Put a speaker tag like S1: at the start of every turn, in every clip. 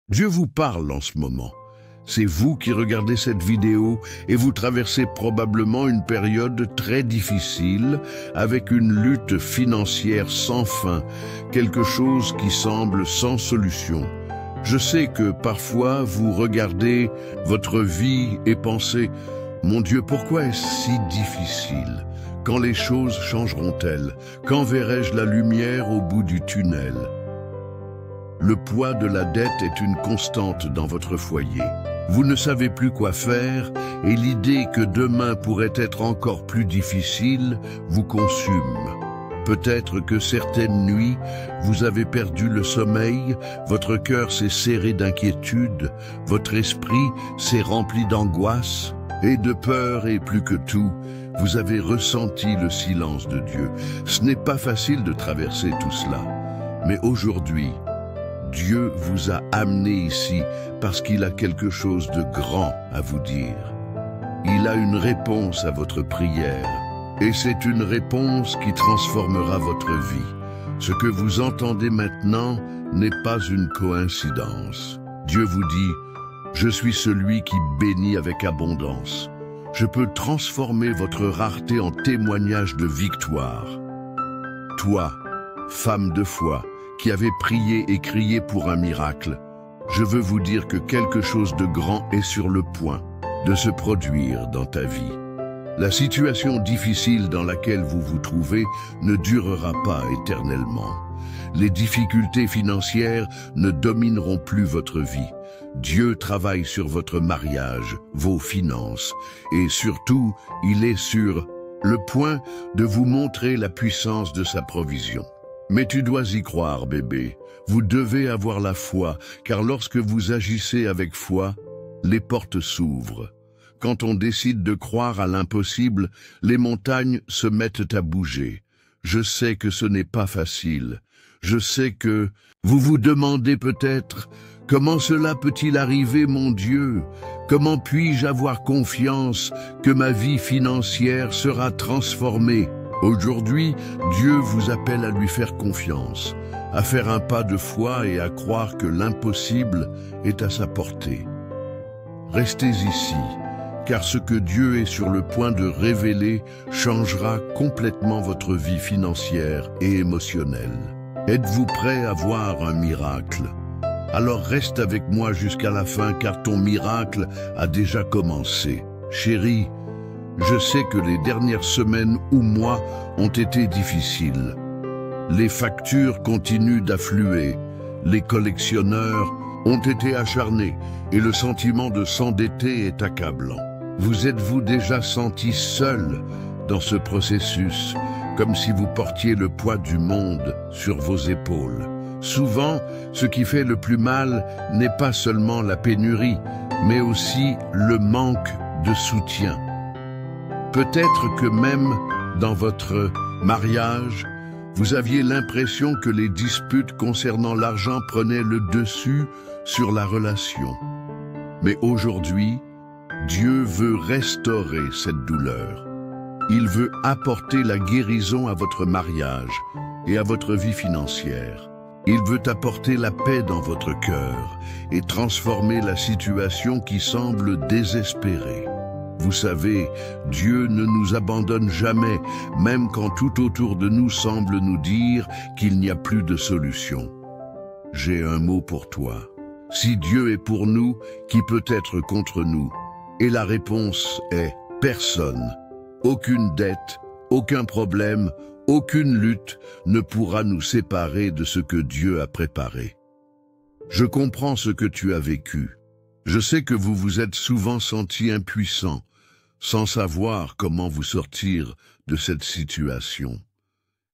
S1: Dieu vous parle en ce moment. C'est vous qui regardez cette vidéo et vous traversez probablement une période très difficile avec une lutte financière sans fin, quelque chose qui semble sans solution. Je sais que parfois vous regardez votre vie et pensez « Mon Dieu, pourquoi est-ce si difficile? Quand les choses changeront-elles? Quand verrai-je la lumière au bout du tunnel ?» Le poids de la dette est une constante dans votre foyer. Vous ne savez plus quoi faire et l'idée que demain pourrait être encore plus difficile vous consume. Peut-être que certaines nuits, vous avez perdu le sommeil, votre cœur s'est serré d'inquiétude, votre esprit s'est rempli d'angoisse et de peur et plus que tout, vous avez ressenti le silence de Dieu. Ce n'est pas facile de traverser tout cela, mais aujourd'hui, Dieu vous a amené ici parce qu'il a quelque chose de grand à vous dire. Il a une réponse à votre prière et c'est une réponse qui transformera votre vie. Ce que vous entendez maintenant n'est pas une coïncidence. Dieu vous dit « Je suis celui qui bénit avec abondance. Je peux transformer votre rareté en témoignage de victoire. » Toi, femme de foi, qui avait prié et crié pour un miracle, je veux vous dire que quelque chose de grand est sur le point de se produire dans ta vie. La situation difficile dans laquelle vous vous trouvez ne durera pas éternellement. Les difficultés financières ne domineront plus votre vie. Dieu travaille sur votre mariage, vos finances, et surtout, il est sur le point de vous montrer la puissance de sa provision. Mais tu dois y croire, bébé. Vous devez avoir la foi, car lorsque vous agissez avec foi, les portes s'ouvrent. Quand on décide de croire à l'impossible, les montagnes se mettent à bouger. Je sais que ce n'est pas facile. Je sais que vous vous demandez peut-être « Comment cela peut-il arriver, mon Dieu? Comment puis-je avoir confiance que ma vie financière sera transformée ?» Aujourd'hui, Dieu vous appelle à lui faire confiance, à faire un pas de foi et à croire que l'impossible est à sa portée. Restez ici, car ce que Dieu est sur le point de révéler changera complètement votre vie financière et émotionnelle. Êtes-vous prêt à voir un miracle? Alors reste avec moi jusqu'à la fin, car ton miracle a déjà commencé. Chérie, je sais que les dernières semaines ou mois ont été difficiles. Les factures continuent d'affluer, les collectionneurs ont été acharnés et le sentiment de s'endetter est accablant. Vous êtes-vous déjà senti seul dans ce processus, comme si vous portiez le poids du monde sur vos épaules? Souvent, ce qui fait le plus mal n'est pas seulement la pénurie, mais aussi le manque de soutien. Peut-être que même dans votre mariage, vous aviez l'impression que les disputes concernant l'argent prenaient le dessus sur la relation. Mais aujourd'hui, Dieu veut restaurer cette douleur. Il veut apporter la guérison à votre mariage et à votre vie financière. Il veut apporter la paix dans votre cœur et transformer la situation qui semble désespérée. Vous savez, Dieu ne nous abandonne jamais, même quand tout autour de nous semble nous dire qu'il n'y a plus de solution. J'ai un mot pour toi. Si Dieu est pour nous, qui peut être contre nous? Et la réponse est personne. Aucune dette, aucun problème, aucune lutte ne pourra nous séparer de ce que Dieu a préparé. Je comprends ce que tu as vécu. Je sais que vous vous êtes souvent senti impuissant, sans savoir comment vous sortir de cette situation.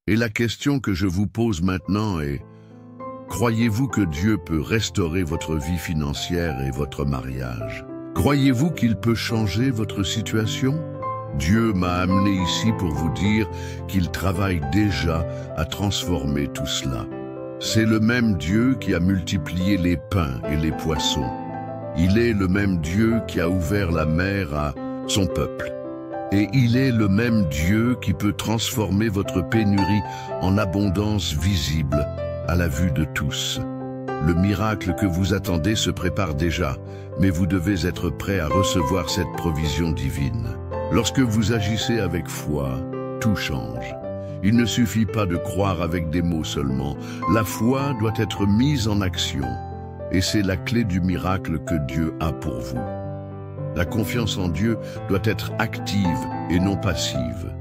S1: Et la question que je vous pose maintenant est, croyez-vous que Dieu peut restaurer votre vie financière et votre mariage? Croyez-vous qu'il peut changer votre situation? Dieu m'a amené ici pour vous dire qu'il travaille déjà à transformer tout cela. C'est le même Dieu qui a multiplié les pains et les poissons. Il est le même Dieu qui a ouvert la mer à son peuple. Et il est le même Dieu qui peut transformer votre pénurie en abondance visible à la vue de tous. Le miracle que vous attendez se prépare déjà, mais vous devez être prêt à recevoir cette provision divine. Lorsque vous agissez avec foi, tout change. Il ne suffit pas de croire avec des mots seulement. La foi doit être mise en action. Et c'est la clé du miracle que Dieu a pour vous. La confiance en Dieu doit être active et non passive.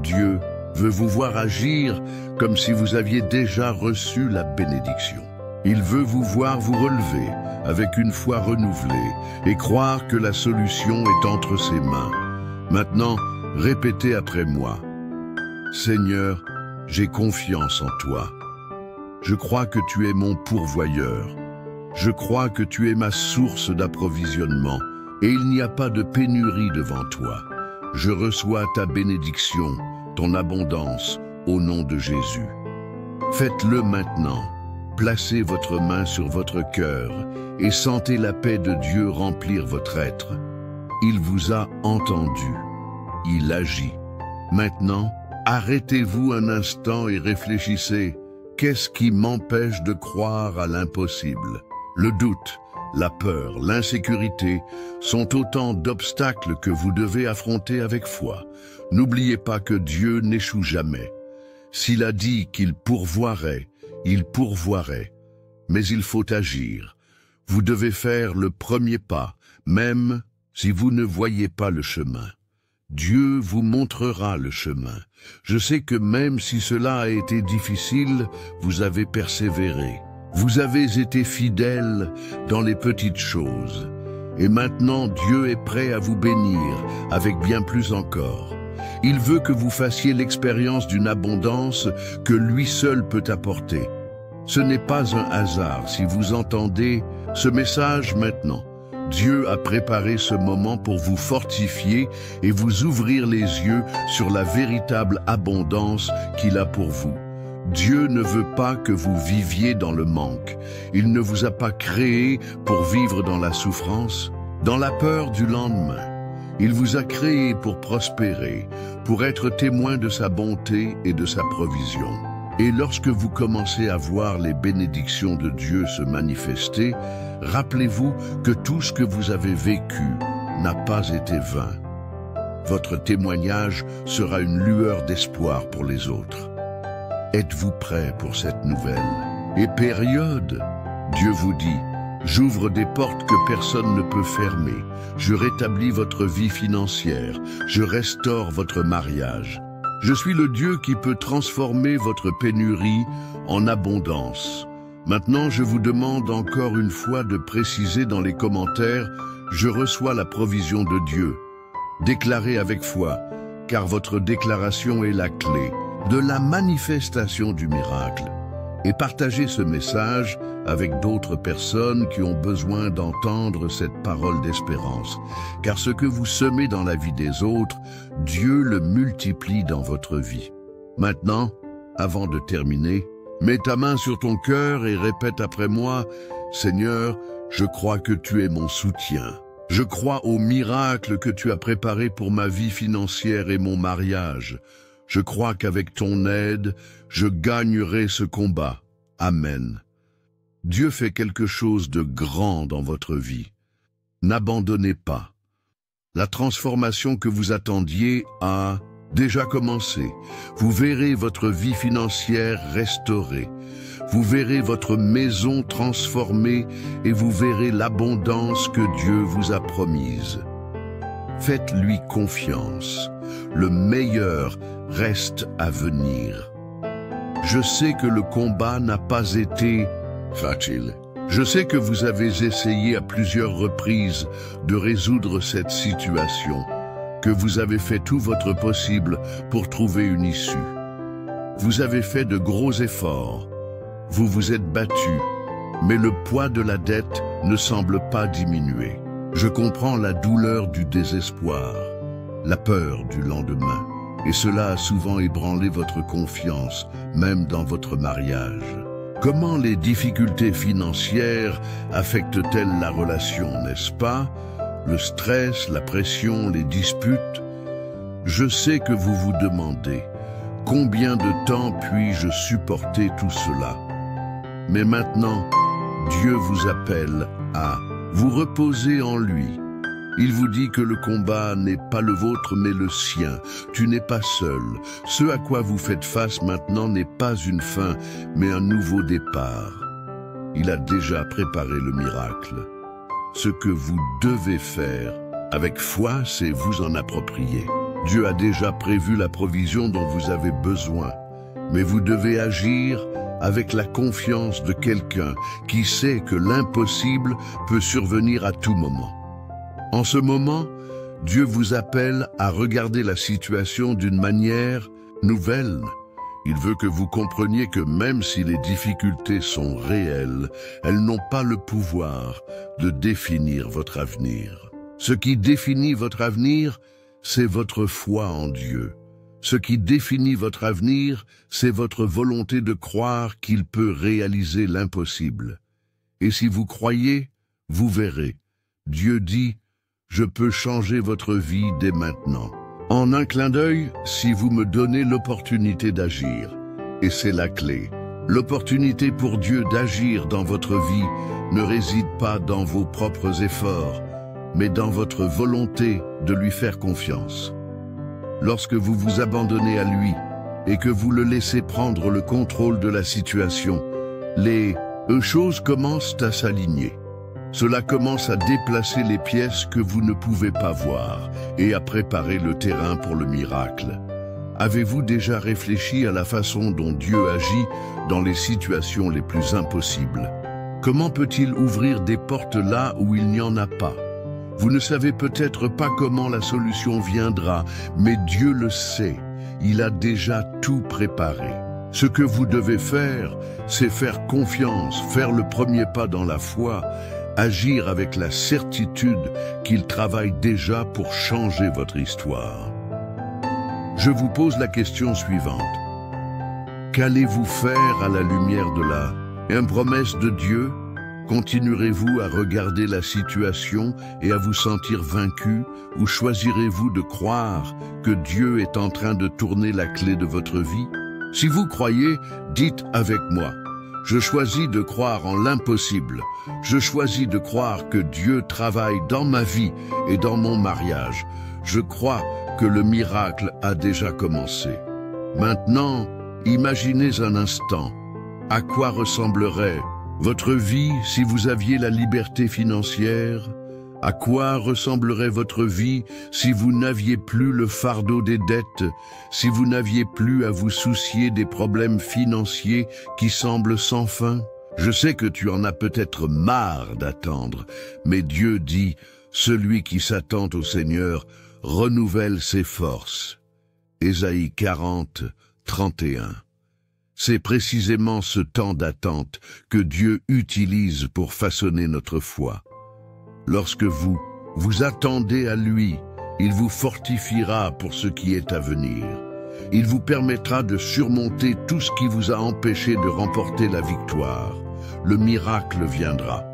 S1: Dieu veut vous voir agir comme si vous aviez déjà reçu la bénédiction. Il veut vous voir vous relever avec une foi renouvelée et croire que la solution est entre ses mains. Maintenant, répétez après moi. Seigneur, j'ai confiance en toi. Je crois que tu es mon pourvoyeur. Je crois que tu es ma source d'approvisionnement et il n'y a pas de pénurie devant toi. Je reçois ta bénédiction, ton abondance, au nom de Jésus. Faites-le maintenant. Placez votre main sur votre cœur et sentez la paix de Dieu remplir votre être. Il vous a entendu. Il agit. Maintenant, arrêtez-vous un instant et réfléchissez. Qu'est-ce qui m'empêche de croire à l'impossible? Le doute, la peur, l'insécurité sont autant d'obstacles que vous devez affronter avec foi. N'oubliez pas que Dieu n'échoue jamais. S'il a dit qu'il pourvoirait, il pourvoirait. Mais il faut agir. Vous devez faire le premier pas, même si vous ne voyez pas le chemin. Dieu vous montrera le chemin. Je sais que même si cela a été difficile, vous avez persévéré. Vous avez été fidèle dans les petites choses. Et maintenant, Dieu est prêt à vous bénir avec bien plus encore. Il veut que vous fassiez l'expérience d'une abondance que lui seul peut apporter. Ce n'est pas un hasard si vous entendez ce message maintenant. Dieu a préparé ce moment pour vous fortifier et vous ouvrir les yeux sur la véritable abondance qu'il a pour vous. Dieu ne veut pas que vous viviez dans le manque. Il ne vous a pas créé pour vivre dans la souffrance, dans la peur du lendemain. Il vous a créé pour prospérer, pour être témoin de sa bonté et de sa provision. Et lorsque vous commencez à voir les bénédictions de Dieu se manifester, rappelez-vous que tout ce que vous avez vécu n'a pas été vain. Votre témoignage sera une lueur d'espoir pour les autres. Êtes-vous prêt pour cette nouvelle et période? Dieu vous dit, j'ouvre des portes que personne ne peut fermer. Je rétablis votre vie financière. Je restaure votre mariage. Je suis le Dieu qui peut transformer votre pénurie en abondance. Maintenant, je vous demande encore une fois de préciser dans les commentaires « Je reçois la provision de Dieu ». Déclarez avec foi, car votre déclaration est la clé de la manifestation du miracle. Et partagez ce message avec d'autres personnes qui ont besoin d'entendre cette parole d'espérance. Car ce que vous semez dans la vie des autres, Dieu le multiplie dans votre vie. Maintenant, avant de terminer, mets ta main sur ton cœur et répète après moi, « Seigneur, je crois que tu es mon soutien. Je crois au miracle que tu as préparé pour ma vie financière et mon mariage. Je crois qu'avec ton aide, je gagnerai ce combat. Amen. » Dieu fait quelque chose de grand dans votre vie. N'abandonnez pas. La transformation que vous attendiez a déjà commencé. Vous verrez votre vie financière restaurée. Vous verrez votre maison transformée et vous verrez l'abondance que Dieu vous a promise. Faites-lui confiance. Le meilleur reste à venir. Je sais que le combat n'a pas été facile. Je sais que vous avez essayé à plusieurs reprises de résoudre cette situation, que vous avez fait tout votre possible pour trouver une issue. Vous avez fait de gros efforts. Vous vous êtes battu, mais le poids de la dette ne semble pas diminuer. Je comprends la douleur du désespoir, la peur du lendemain, et cela a souvent ébranlé votre confiance, même dans votre mariage. Comment les difficultés financières affectent-elles la relation, n'est-ce pas? Le stress, la pression, les disputes? Je sais que vous vous demandez, combien de temps puis-je supporter tout cela? Mais maintenant, Dieu vous appelle à vous reposer en lui. Il vous dit que le combat n'est pas le vôtre mais le sien. Tu n'es pas seul. Ce à quoi vous faites face maintenant n'est pas une fin, mais un nouveau départ. Il a déjà préparé le miracle. Ce que vous devez faire avec foi, c'est vous en approprier. Dieu a déjà prévu la provision dont vous avez besoin, mais vous devez agir avec la confiance de quelqu'un qui sait que l'impossible peut survenir à tout moment. En ce moment, Dieu vous appelle à regarder la situation d'une manière nouvelle. Il veut que vous compreniez que même si les difficultés sont réelles, elles n'ont pas le pouvoir de définir votre avenir. Ce qui définit votre avenir, c'est votre foi en Dieu. Ce qui définit votre avenir, c'est votre volonté de croire qu'il peut réaliser l'impossible. Et si vous croyez, vous verrez. Dieu dit, « Je peux changer votre vie dès maintenant. » En un clin d'œil, si vous me donnez l'opportunité d'agir. Et c'est la clé. L'opportunité pour Dieu d'agir dans votre vie ne réside pas dans vos propres efforts, mais dans votre volonté de lui faire confiance. Lorsque vous vous abandonnez à lui et que vous le laissez prendre le contrôle de la situation, les choses commencent à s'aligner. Cela commence à déplacer les pièces que vous ne pouvez pas voir et à préparer le terrain pour le miracle. Avez-vous déjà réfléchi à la façon dont Dieu agit dans les situations les plus impossibles? Comment peut-il ouvrir des portes là où il n'y en a pas? Vous ne savez peut-être pas comment la solution viendra, mais Dieu le sait. Il a déjà tout préparé. Ce que vous devez faire, c'est faire confiance, faire le premier pas dans la foi, agir avec la certitude qu'il travaille déjà pour changer votre histoire. Je vous pose la question suivante. Qu'allez-vous faire à la lumière de la promesse de Dieu? Continuerez-vous à regarder la situation et à vous sentir vaincu, ou choisirez-vous de croire que Dieu est en train de tourner la clé de votre vie? Si vous croyez, dites avec moi. Je choisis de croire en l'impossible. Je choisis de croire que Dieu travaille dans ma vie et dans mon mariage. Je crois que le miracle a déjà commencé. Maintenant, imaginez un instant. À quoi ressemblerait votre vie si vous aviez la liberté financière? À quoi ressemblerait votre vie si vous n'aviez plus le fardeau des dettes, si vous n'aviez plus à vous soucier des problèmes financiers qui semblent sans fin? Je sais que tu en as peut-être marre d'attendre, mais Dieu dit, « Celui qui s'attend au Seigneur renouvelle ses forces. » Ésaïe 40, 31. C'est précisément ce temps d'attente que Dieu utilise pour façonner notre foi. Lorsque vous attendez à lui, il vous fortifiera pour ce qui est à venir. Il vous permettra de surmonter tout ce qui vous a empêché de remporter la victoire. Le miracle viendra.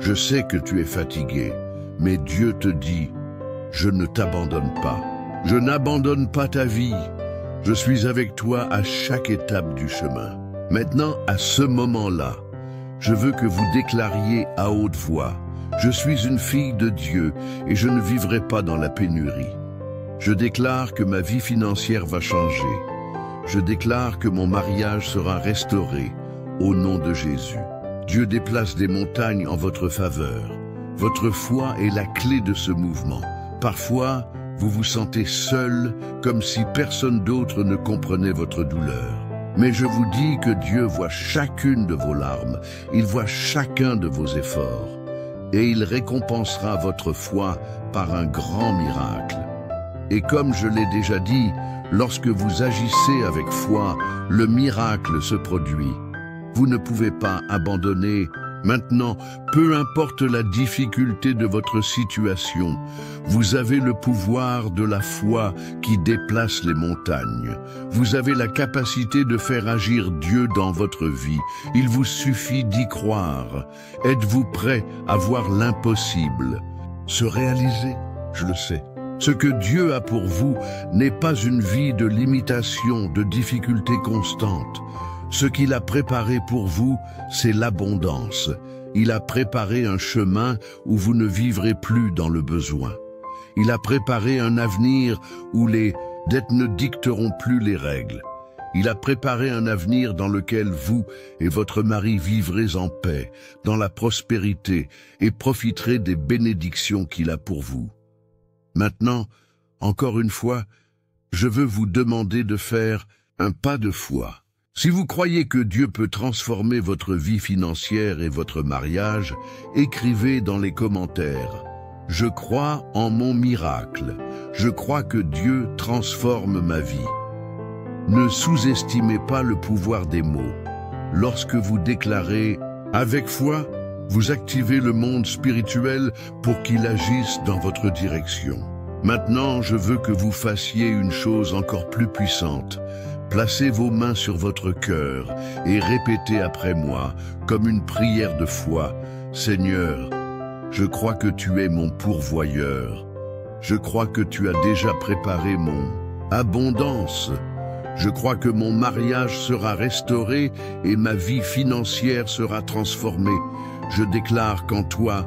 S1: Je sais que tu es fatigué, mais Dieu te dit, « Je ne t'abandonne pas. Je n'abandonne pas ta vie. Je suis avec toi à chaque étape du chemin. » Maintenant, à ce moment-là, je veux que vous déclariez à haute voix, « Je suis une fille de Dieu et je ne vivrai pas dans la pénurie. Je déclare que ma vie financière va changer. Je déclare que mon mariage sera restauré au nom de Jésus. » Dieu déplace des montagnes en votre faveur. Votre foi est la clé de ce mouvement. Parfois, vous vous sentez seul, comme si personne d'autre ne comprenait votre douleur. Mais je vous dis que Dieu voit chacune de vos larmes, il voit chacun de vos efforts, et il récompensera votre foi par un grand miracle. Et comme je l'ai déjà dit, lorsque vous agissez avec foi, le miracle se produit. Vous ne pouvez pas abandonner. Maintenant, peu importe la difficulté de votre situation, vous avez le pouvoir de la foi qui déplace les montagnes. Vous avez la capacité de faire agir Dieu dans votre vie. Il vous suffit d'y croire. Êtes-vous prêt à voir l'impossible se réaliser? Je le sais. Ce que Dieu a pour vous n'est pas une vie de limitation, de difficultés constantes. Ce qu'il a préparé pour vous, c'est l'abondance. Il a préparé un chemin où vous ne vivrez plus dans le besoin. Il a préparé un avenir où les dettes ne dicteront plus les règles. Il a préparé un avenir dans lequel vous et votre mari vivrez en paix, dans la prospérité et profiterez des bénédictions qu'il a pour vous. Maintenant, encore une fois, je veux vous demander de faire un pas de foi. Si vous croyez que Dieu peut transformer votre vie financière et votre mariage, écrivez dans les commentaires « Je crois en mon miracle. Je crois que Dieu transforme ma vie ». Ne sous-estimez pas le pouvoir des mots. Lorsque vous déclarez « avec foi », vous activez le monde spirituel pour qu'il agisse dans votre direction. Maintenant, je veux que vous fassiez une chose encore plus puissante. Placez vos mains sur votre cœur et répétez après moi, comme une prière de foi, « Seigneur, je crois que tu es mon pourvoyeur. Je crois que tu as déjà préparé mon abondance. Je crois que mon mariage sera restauré et ma vie financière sera transformée. Je déclare qu'en toi,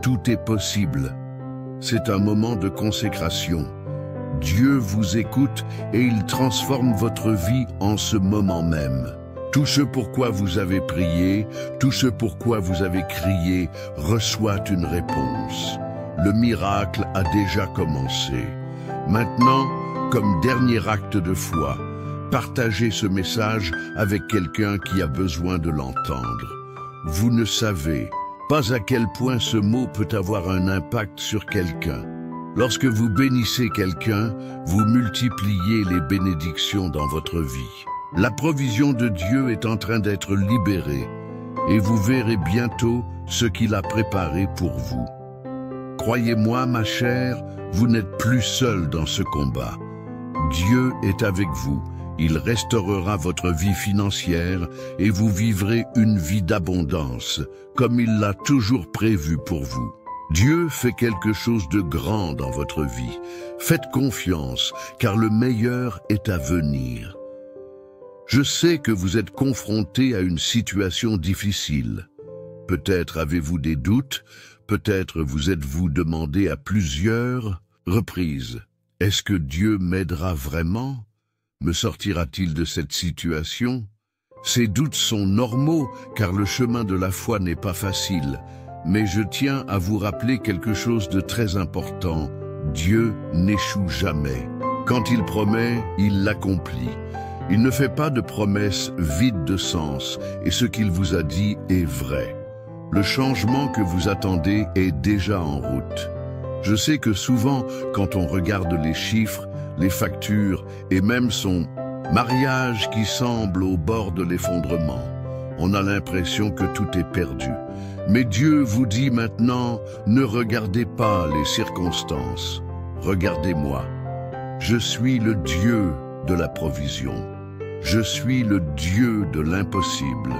S1: tout est possible. » C'est un moment de consécration. Dieu vous écoute et il transforme votre vie en ce moment même. Tout ce pourquoi vous avez prié, tout ce pourquoi vous avez crié, reçoit une réponse. Le miracle a déjà commencé. Maintenant, comme dernier acte de foi, partagez ce message avec quelqu'un qui a besoin de l'entendre. Vous ne savez pas à quel point ce mot peut avoir un impact sur quelqu'un. Lorsque vous bénissez quelqu'un, vous multipliez les bénédictions dans votre vie. La provision de Dieu est en train d'être libérée et vous verrez bientôt ce qu'il a préparé pour vous. Croyez-moi, ma chère, vous n'êtes plus seul dans ce combat. Dieu est avec vous. Il restaurera votre vie financière et vous vivrez une vie d'abondance, comme il l'a toujours prévu pour vous. Dieu fait quelque chose de grand dans votre vie. Faites confiance, car le meilleur est à venir. Je sais que vous êtes confronté à une situation difficile. Peut-être avez-vous des doutes, peut-être vous êtes-vous demandé à plusieurs reprises. Est-ce que Dieu m'aidera vraiment? Me sortira-t-il de cette situation? Ces doutes sont normaux, car le chemin de la foi n'est pas facile. Mais je tiens à vous rappeler quelque chose de très important. Dieu n'échoue jamais. Quand il promet, il l'accomplit. Il ne fait pas de promesses vides de sens, et ce qu'il vous a dit est vrai. Le changement que vous attendez est déjà en route. Je sais que souvent, quand on regarde les chiffres, les factures et même son mariage qui semble au bord de l'effondrement, on a l'impression que tout est perdu. Mais Dieu vous dit maintenant, ne regardez pas les circonstances. Regardez-moi. Je suis le Dieu de la provision. Je suis le Dieu de l'impossible.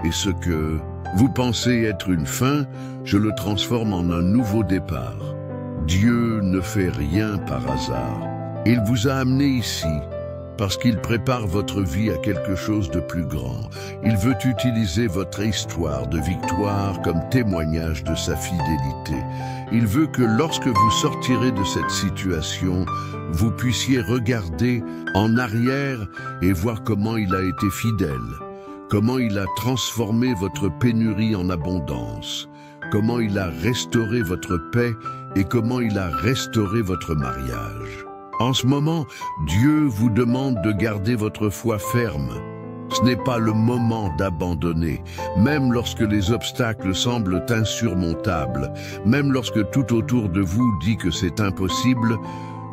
S1: Et ce que vous pensez être une fin, je le transforme en un nouveau départ. Dieu ne fait rien par hasard. Il vous a amené ici parce qu'il prépare votre vie à quelque chose de plus grand. Il veut utiliser votre histoire de victoire comme témoignage de sa fidélité. Il veut que lorsque vous sortirez de cette situation, vous puissiez regarder en arrière et voir comment il a été fidèle, comment il a transformé votre pénurie en abondance, comment il a restauré votre paix et comment il a restauré votre mariage. En ce moment, Dieu vous demande de garder votre foi ferme. Ce n'est pas le moment d'abandonner, même lorsque les obstacles semblent insurmontables, même lorsque tout autour de vous dit que c'est impossible,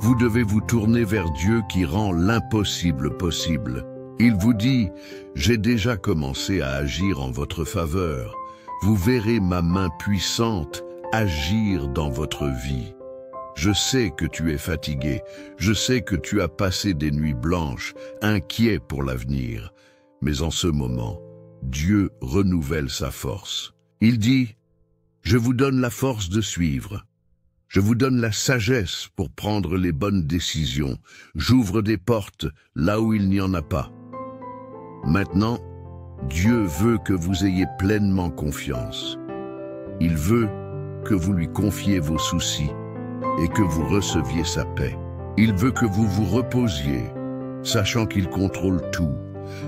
S1: vous devez vous tourner vers Dieu qui rend l'impossible possible. Il vous dit « J'ai déjà commencé à agir en votre faveur. Vous verrez ma main puissante agir dans votre vie. » Je sais que tu es fatigué, je sais que tu as passé des nuits blanches, inquiet pour l'avenir. Mais en ce moment, Dieu renouvelle sa force. Il dit, « Je vous donne la force de suivre. Je vous donne la sagesse pour prendre les bonnes décisions. J'ouvre des portes là où il n'y en a pas. » Maintenant, Dieu veut que vous ayez pleinement confiance. Il veut que vous lui confiez vos soucis et que vous receviez sa paix. Il veut que vous vous reposiez, sachant qu'il contrôle tout.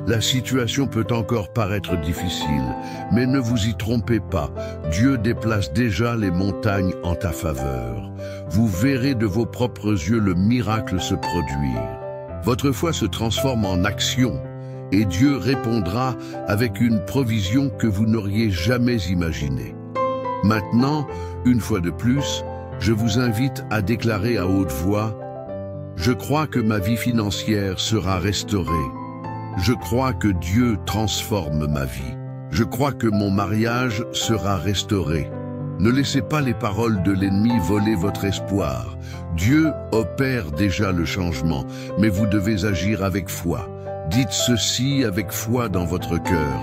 S1: La situation peut encore paraître difficile, mais ne vous y trompez pas. Dieu déplace déjà les montagnes en ta faveur. Vous verrez de vos propres yeux le miracle se produire. Votre foi se transforme en action et Dieu répondra avec une provision que vous n'auriez jamais imaginée. Maintenant, une fois de plus, je vous invite à déclarer à haute voix « Je crois que ma vie financière sera restaurée. Je crois que Dieu transforme ma vie. Je crois que mon mariage sera restauré. » Ne laissez pas les paroles de l'ennemi voler votre espoir. Dieu opère déjà le changement, mais vous devez agir avec foi. Dites ceci avec foi dans votre cœur.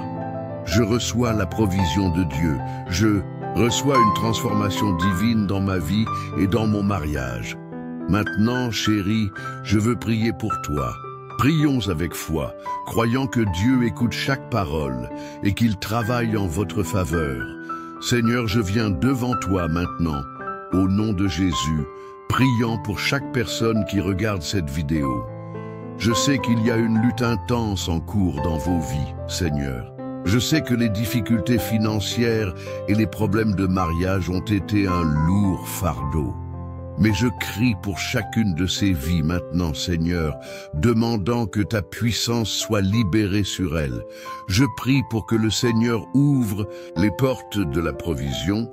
S1: Je reçois la provision de Dieu. Je reçois une transformation divine dans ma vie et dans mon mariage. Maintenant, chérie, je veux prier pour toi. Prions avec foi, croyant que Dieu écoute chaque parole et qu'il travaille en votre faveur. Seigneur, je viens devant toi maintenant, au nom de Jésus, priant pour chaque personne qui regarde cette vidéo. Je sais qu'il y a une lutte intense en cours dans vos vies, Seigneur. Je sais que les difficultés financières et les problèmes de mariage ont été un lourd fardeau. Mais je crie pour chacune de ces vies maintenant, Seigneur, demandant que ta puissance soit libérée sur elles. Je prie pour que le Seigneur ouvre les portes de la provision,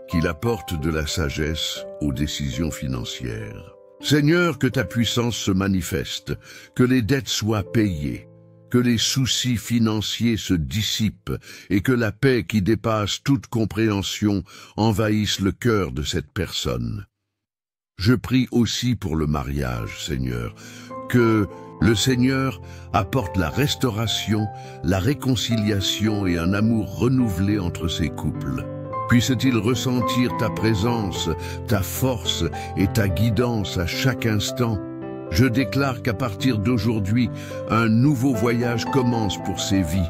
S1: qu'il apporte de la sagesse aux décisions financières. Seigneur, que ta puissance se manifeste, que les dettes soient payées, que les soucis financiers se dissipent et que la paix qui dépasse toute compréhension envahisse le cœur de cette personne. Je prie aussi pour le mariage, Seigneur, que le Seigneur apporte la restauration, la réconciliation et un amour renouvelé entre ces couples. Puisse-t-il ressentir ta présence, ta force et ta guidance à chaque instant. Je déclare qu'à partir d'aujourd'hui, un nouveau voyage commence pour ces vies.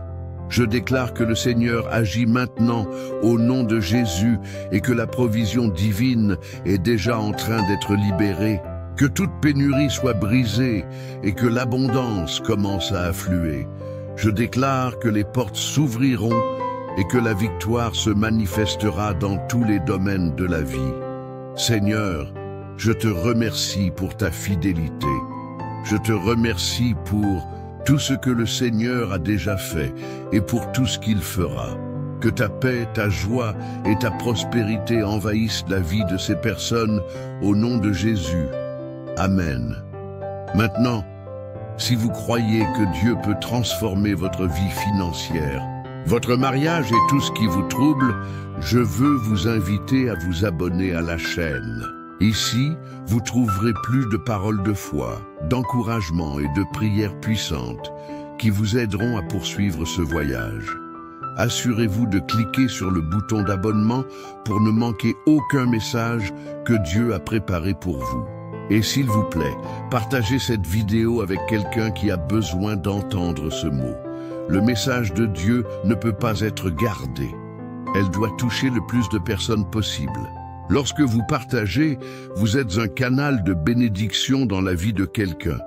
S1: Je déclare que le Seigneur agit maintenant au nom de Jésus et que la provision divine est déjà en train d'être libérée, que toute pénurie soit brisée et que l'abondance commence à affluer. Je déclare que les portes s'ouvriront et que la victoire se manifestera dans tous les domaines de la vie. Seigneur, je te remercie pour ta fidélité. Je te remercie pour tout ce que le Seigneur a déjà fait et pour tout ce qu'il fera. Que ta paix, ta joie et ta prospérité envahissent la vie de ces personnes au nom de Jésus. Amen. Maintenant, si vous croyez que Dieu peut transformer votre vie financière, votre mariage et tout ce qui vous trouble, je veux vous inviter à vous abonner à la chaîne. Ici, vous trouverez plus de paroles de foi, d'encouragement et de prières puissantes qui vous aideront à poursuivre ce voyage. Assurez-vous de cliquer sur le bouton d'abonnement pour ne manquer aucun message que Dieu a préparé pour vous. Et s'il vous plaît, partagez cette vidéo avec quelqu'un qui a besoin d'entendre ce mot. Le message de Dieu ne peut pas être gardé. Elle doit toucher le plus de personnes possible. Lorsque vous partagez, vous êtes un canal de bénédiction dans la vie de quelqu'un.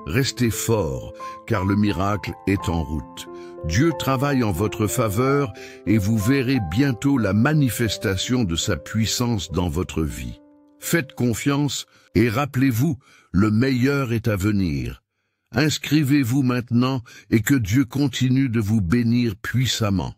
S1: Restez fort, car le miracle est en route. Dieu travaille en votre faveur et vous verrez bientôt la manifestation de sa puissance dans votre vie. Faites confiance et rappelez-vous, le meilleur est à venir. Inscrivez-vous maintenant et que Dieu continue de vous bénir puissamment.